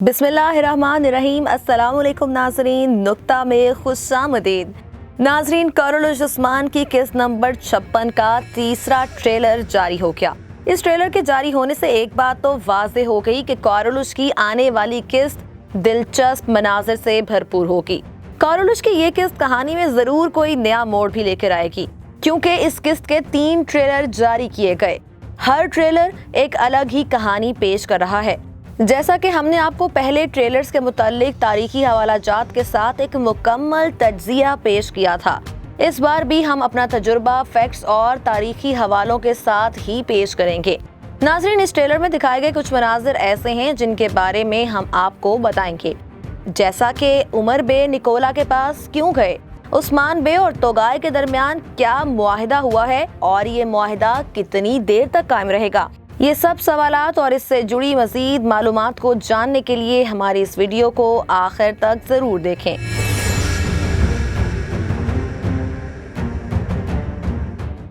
बिस्मिल्लाहिर्रहमानिर्रहीम। अस्सलामुअलैकुम नाजरीन, नुक्ता में खुशामदीद। नाजरीन, कोरोलुश उस्मान की किस्त नंबर 56 का तीसरा ट्रेलर जारी हो गया। इस ट्रेलर के जारी होने से एक बात तो वाज़ेह हो गई कि कोरोलुश की आने वाली किस्त दिलचस्प मनाजिर से भरपूर होगी। कोरोलुश की ये किस्त कहानी में जरूर कोई नया मोड़ भी लेकर आएगी, क्योंकि इस किस्त के 3 ट्रेलर जारी किए गए। हर ट्रेलर एक अलग ही कहानी पेश कर रहा है। जैसा कि हमने आपको पहले ट्रेलर्स के मुताल्लिक तारीखी हवालाजात के साथ एक मुकम्मल तज्जिया पेश किया था, इस बार भी हम अपना तजुर्बा फैक्ट्स और तारीखी हवालों के साथ ही पेश करेंगे। नाज़रीन, इस ट्रेलर में दिखाए गए कुछ मनाजिर ऐसे हैं जिनके बारे में हम आपको बताएंगे, जैसा कि उमर बे निकोला के पास क्यों गए, उस्मान बे और तोगाय के दरमियान क्या मुआहिदा हुआ है और ये मुआहिदा कितनी देर तक कायम रहेगा। ये सब सवालात और इससे जुड़ी मज़ीद मालूमात को जानने के लिए हमारी इस वीडियो को आखिर तक ज़रूर देखें।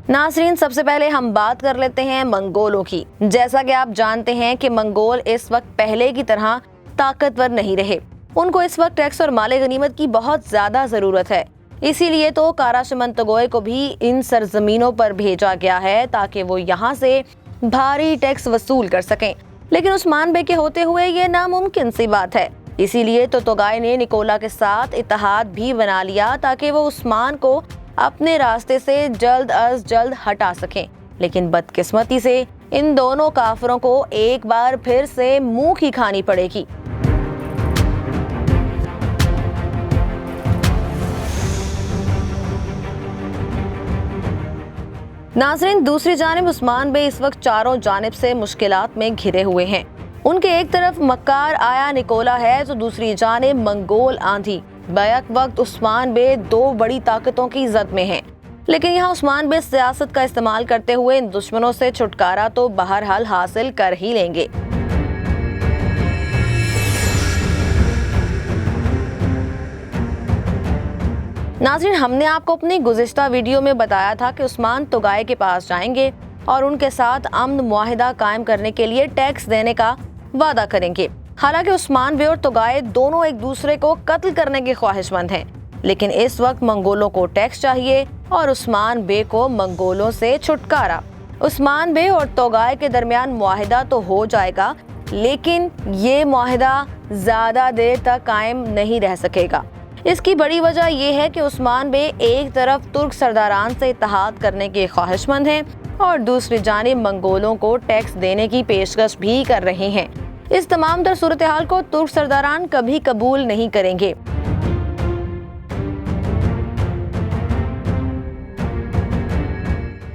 नाज़रीन, सबसे पहले हम बात कर लेते हैं मंगोलों की। जैसा कि आप जानते हैं कि मंगोल इस वक्त पहले की तरह ताकतवर नहीं रहे। उनको इस वक्त टैक्स और माले गनीमत की बहुत ज़्यादा ज़रूरत है। इसीलिए तो काराशमंतगोय को भी इन सरजमीनों पर भेजा गया है ताकि वो यहाँ से भारी टैक्स वसूल कर सकें, लेकिन उस्मान बे के होते हुए ये नामुमकिन सी बात है। इसीलिए तो तोगाय ने निकोला के साथ इत्तेहाद भी बना लिया ताकि वो उस्मान को अपने रास्ते से जल्द अज जल्द हटा सकें। लेकिन बदकिस्मती से इन दोनों काफिरों को एक बार फिर से मुंह की खानी पड़ेगी। नाज़रीन, दूसरी जानिब उस्मान बे इस वक्त चारों जानिब से मुश्किलात में घिरे हुए हैं। उनके एक तरफ मक्कार आया निकोला है तो दूसरी जानिब मंगोल आंधी। बैक वक्त उस्मान बे 2 बड़ी ताकतों की जद में हैं, लेकिन यहाँ उस्मान बे सियासत का इस्तेमाल करते हुए इन दुश्मनों से छुटकारा तो बहरहाल हासिल कर ही लेंगे। नाज़रीन, हमने आपको अपनी गुज़िश्ता वीडियो में बताया था कि उस्मान तोगाय के पास जाएंगे और उनके साथ अमन मुआहिदा कायम करने के लिए टैक्स देने का वादा करेंगे। हालांकि उस्मान बे और तोगाय दोनों एक दूसरे को कत्ल करने के ख्वाहिशमंद हैं, लेकिन इस वक्त मंगोलों को टैक्स चाहिए और उस्मान बे को मंगोलों से छुटकारा। उस्मान बे और तोगाय के दरमियान मुआहिदा तो हो जाएगा, लेकिन ये मुआहिदा ज़्यादा देर तक कायम नहीं रह सकेगा। इसकी बड़ी वजह यह है कि उस्मान बे एक तरफ तुर्क सरदारान से इत्तेहाद करने के ख्वाहिशमंद हैं और दूसरी जानिब मंगोलों को टैक्स देने की पेशकश भी कर रहे हैं। इस तमाम तर सूरत हाल को तुर्क सरदारान कभी कबूल नहीं करेंगे।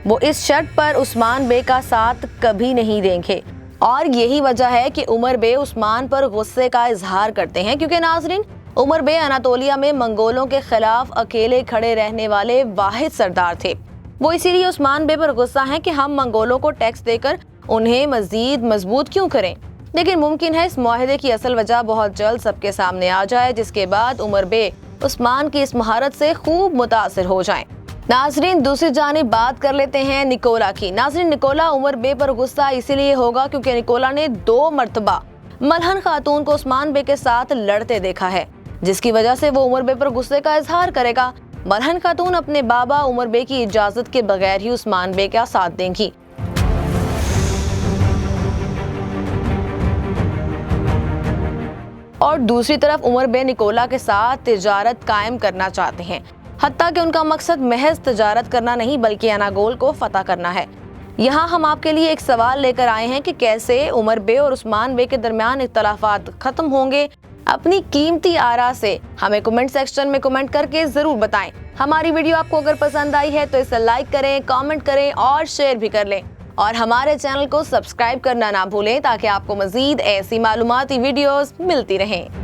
वो इस शर्त पर उस्मान बे का साथ कभी नहीं देंगे और यही वजह है कि उमर बे उस्मान पर गुस्से का इजहार करते हैं, क्योंकि नाज़रीन, उमर बे अनातोलिया में मंगोलों के खिलाफ अकेले खड़े रहने वाले वाहिद सरदार थे। वो इसीलिए उस्मान बे पर गुस्सा हैं कि हम मंगोलों को टैक्स देकर उन्हें मजीद मजबूत क्यों करें। लेकिन मुमकिन है इस मुआहिदे की असल वजह बहुत जल्द सबके सामने आ जाए, जिसके बाद उमर बे उस्मान की इस महारत से खूब मुतासिर हो जाएं। नाजरीन, दूसरी जानिब बात कर लेते हैं निकोला की। नाजरीन, निकोला उमर बे पर गुस्सा इसीलिए होगा क्योंकि निकोला ने 2 मरतबा मलहन खातून को उस्मान बे के साथ लड़ते देखा है, जिसकी वजह से वो उमर बे पर गुस्से का इजहार करेगा। मलहन खातून अपने बाबा उमर बे की इजाजत के बगैर ही उस्मान बे का साथ देंगी। और दूसरी तरफ उमर बे निकोला के साथ तिजारत कायम करना चाहते हैं, हत्ता कि उनका मकसद महज तिजारत करना नहीं बल्कि अनागोल को फतह करना है। यहाँ हम आपके लिए एक सवाल लेकर आए हैं कि कैसे उमर बे और उस्मान बे के दरमियान इख्तलाफात खत्म होंगे। अपनी कीमती आरा से हमें कमेंट सेक्शन में कमेंट करके जरूर बताएं। हमारी वीडियो आपको अगर पसंद आई है तो इसे लाइक करें, कमेंट करें और शेयर भी कर लें और हमारे चैनल को सब्सक्राइब करना ना भूलें ताकि आपको मजीद ऐसी मालूमाती वीडियोस मिलती रहें।